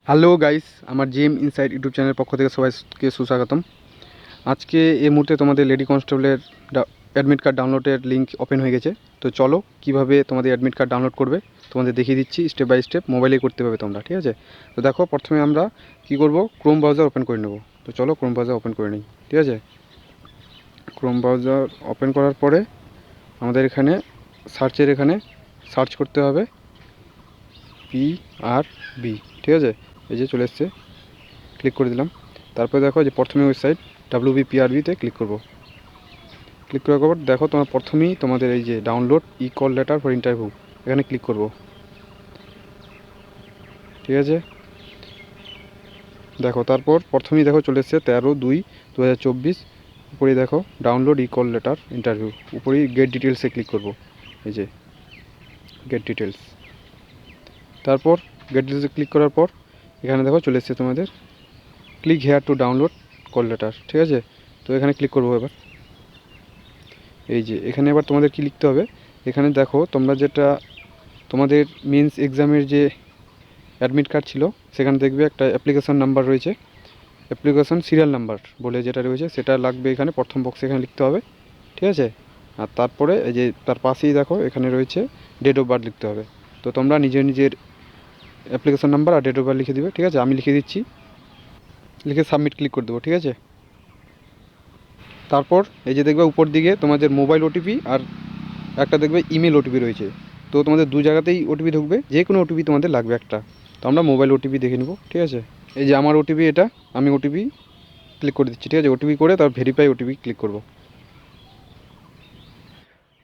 Hello guys, আমার GM inside YouTube চ্যানেলের পক্ষ থেকে সবাইকে সুস্বাগতম। আজকে এই মুহূর্তে তোমাদের লেডি কনস্টেবলের অ্যাডমিট কার্ড ডাউনলোডের লিঙ্ক ওপেন হয়ে গেছে। তো চলো কিভাবে তোমাদের অ্যাডমিট কার্ড ডাউনলোড করবে তোমাদের দেখিয়ে দিচ্ছি স্টেপ বাই স্টেপ। মোবাইলেই করতে পারবে তোমরা, ঠিক আছে? তো দেখো, প্রথমে আমরা কি করব, ক্রোম ব্রাউজার ওপেন করে নেব। তো চলো ক্রোম ব্রাউজার ওপেন করে নিই, ঠিক আছে? ক্রোম ব্রাউজার ওপেন করার পরে আমাদের এখানে সার্চের এখানে সার্চ করতে হবে PRB, ঠিক আছে? এই যে চলে এসছে, ক্লিক করে দিলাম। তারপরে দেখো যে প্রথমে ওয়েবসাইট WBPRB-তে ক্লিক করব। ক্লিক করার পর দেখো তোমার প্রথমেই তোমাদের এই যে download call letter for interview, এখানে ক্লিক করব, ঠিক আছে? দেখো তারপর প্রথমেই দেখো চলে এসছে 13/2/2024। উপরেই দেখো ডাউনলোড কল লেটার ইন্টারভিউ, উপরেই গেট ডিটেলসে ক্লিক করব। এই যে গেট ডিটেলস, তারপর গেট ডিটেলসে ক্লিক করার পর এখানে দেখো চলে এসছে তোমাদের click here to download call letter, ঠিক আছে? তো এখানে ক্লিক করবো এবার। এই যে এখানে এবার তোমাদের কি লিখতে হবে, এখানে দেখো তোমরা যেটা তোমাদের মেন্স এক্সামের যে অ্যাডমিট কার্ড ছিল সেখানে দেখবে একটা অ্যাপ্লিকেশন নাম্বার রয়েছে, অ্যাপ্লিকেশন সিরিয়াল নাম্বার বলে যেটা রয়েছে সেটা লাগবে এখানে প্রথম বক্সে, এখানে লিখতে হবে, ঠিক আছে? আর তারপরে এই যে তার পাশেই দেখো এখানে রয়েছে ডেট অফ বার্থ লিখতে হবে। তো তোমরা নিজের অ্যাপ্লিকেশন নাম্বার আর ডেট অফ বার্থ লিখে দিবে, ঠিক আছে? আমি লিখে দিচ্ছি, লিখে সাবমিট ক্লিক করে দেবো, ঠিক আছে? তারপর এই যে দেখবে উপর দিকে তোমাদের মোবাইল ওটিপি আর একটা দেখবে ইমেল ওটিপি রয়েছে। তো তোমাদের দু জায়গাতেই ওটিপি ঢুকবে, যে কোনো ওটিপি তোমাদের লাগবে একটা। তো আমরা মোবাইল ওটিপি দেখে নেব, ঠিক আছে? এই যে আমার ওটিপি এটা, আমি ওটিপি ক্লিক করে দিচ্ছি, ঠিক আছে? ওটিপি করে তার ভেরিফাই ওটিপি ক্লিক করব।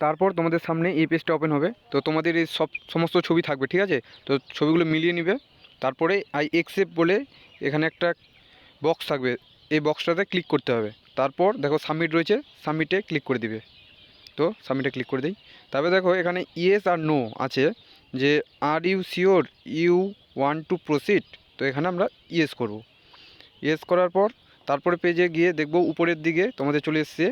তারপর তোমাদের সামনে এই পেজটা ওপেন হবে। তো তোমাদের এই সমস্ত ছবি থাকবে, ঠিক আছে? তো ছবিগুলো মিলিয়ে নিবে। তারপরে আই অ্যাকসেপ্ট বলে এখানে একটা বক্স থাকবে, এই বক্সটাতে ক্লিক করতে হবে। তারপর দেখো সাবমিট রয়েছে, সাবমিটে ক্লিক করে দিবে। তো সাবমিটে ক্লিক করে দিই। তারপরে দেখো এখানে ইয়েস আর নো আছে, যে are you sure you want to proceed. তো এখানে আমরা ইয়েস করব। ইয়েস করার পর তারপরে পেজে গিয়ে দেখব উপরের দিকে তোমাদের চলে এসছে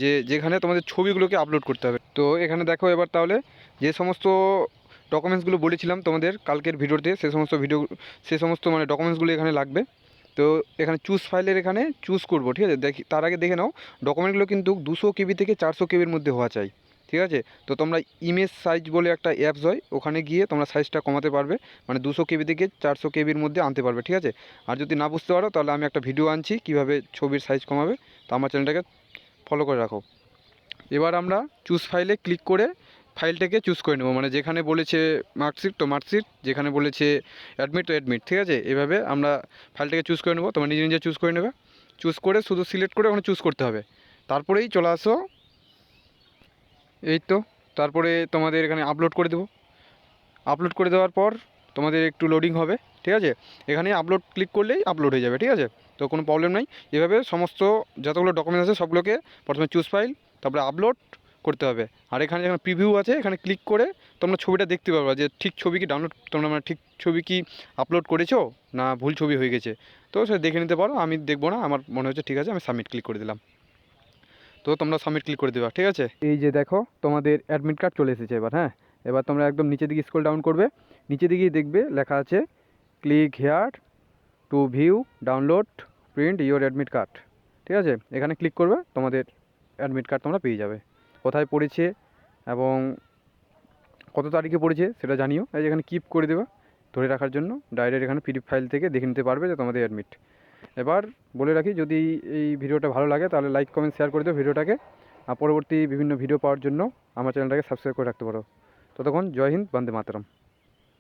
যে যেখানে তোমাদের ছবিগুলোকে আপলোড করতে হবে। তো এখানে দেখো এবার তাহলে যে সমস্ত ডকুমেন্টসগুলো বলেছিলাম তোমাদের কালকের ভিডিওতে, সে সমস্ত মানে ডকুমেন্টসগুলো এখানে লাগবে। তো এখানে চুজ ফাইলের এখানে চুজ করব, ঠিক আছে? তার আগে দেখে নাও ডকুমেন্টগুলো কিন্তু 200 KB থেকে 400 KBর মধ্যে হওয়া চাই, ঠিক আছে? তো তোমরা ইমেজ সাইজ বলে একটা অ্যাপস হয়, ওখানে গিয়ে তোমরা সাইজটা কমাতে পারবে, মানে 200 KB থেকে 400 KBর মধ্যে আনতে পারবে, ঠিক আছে? আর যদি না বুঝতে পারো তাহলে আমি একটা ভিডিও আনছি কীভাবে ছবির সাইজ কমাবে, তো আমার চ্যানেলটাকে ফলো করে রাখো। এবার আমরা চুজ ফাইলে ক্লিক করে ফাইলটাকে চুজ করে নেব, মানে যেখানে বলেছে মার্কশিট তো মার্কশিট, যেখানে বলেছে অ্যাডমিট তো অ্যাডমিট, ঠিক আছে? এভাবে আমরা ফাইলটাকে চুজ করে নেব। তোমরা নিজে নিজে চুজ করে নেবে, চুজ করে শুধু সিলেক্ট করে ওখানে চুজ করতে হবে। তারপরেই চলে আসো, এই তো তারপরে তোমাদের এখানে আপলোড করে দেবো। আপলোড করে দেওয়ার পর তোমাদের একটু লোডিং হবে, ঠিক আছে? এখানে আপলোড ক্লিক করলেই আপলোড হয়ে যাবে, ঠিক আছে? তো কোনো প্রবলেম নাই। এভাবে সমস্ত যতগুলো ডকুমেন্টস আছে সবগুলোকে প্রথমে চুজ ফাইল, তারপরে আপলোড করতে হবে। আর এখানে যখন প্রিভিউ আছে এখানে ক্লিক করে তোমরা ছবিটা দেখতে পারবে যে ঠিক ছবি কি ডাউনলোড, তোমরা মানে ঠিক ছবি কি আপলোড করেছো না ভুল ছবি হয়ে গেছে। তো সেটা দেখে নিতে পারো, আমি দেখবো না, আমার মনে হচ্ছে ঠিক আছে, আমি সাবমিট ক্লিক করে দিলাম। তো তোমরা সাবমিট ক্লিক করে দেবা, ঠিক আছে? এই যে দেখো তোমাদের অ্যাডমিট কার্ড চলে এসেছে এবার। হ্যাঁ, এবার তোমরা একদম নিচের দিকে স্ক্রল ডাউন করবে, নিচে দিকেই দেখবে লেখা আছে click here two view download print your admit card, ঠিক আছে? এখানে ক্লিক করবে, তোমাদের অ্যাডমিট কার্ড তোমরা পেয়ে যাবে। কোথায় পড়েছে এবং কত তারিখে পড়েছে সেটা জানিও। এই যে এখানে কিপ করে দেবে ধরে রাখার জন্য, ডাইরেক্ট এখানে পিডিএফ ফাইল থেকে দেখে নিতে পারবে যে তোমাদের অ্যাডমিট। এবার বলে রাখি, যদি এই ভিডিওটা ভালো লাগে তাহলে লাইক কমেন্ট শেয়ার করে দিও ভিডিওটাকে। আর পরবর্তী বিভিন্ন ভিডিও পাওয়ার জন্য আমার চ্যানেলটাকে সাবস্ক্রাইব করে রাখতে পারো। ততক্ষণ জয় হিন্দ, বন্দে মাতরম।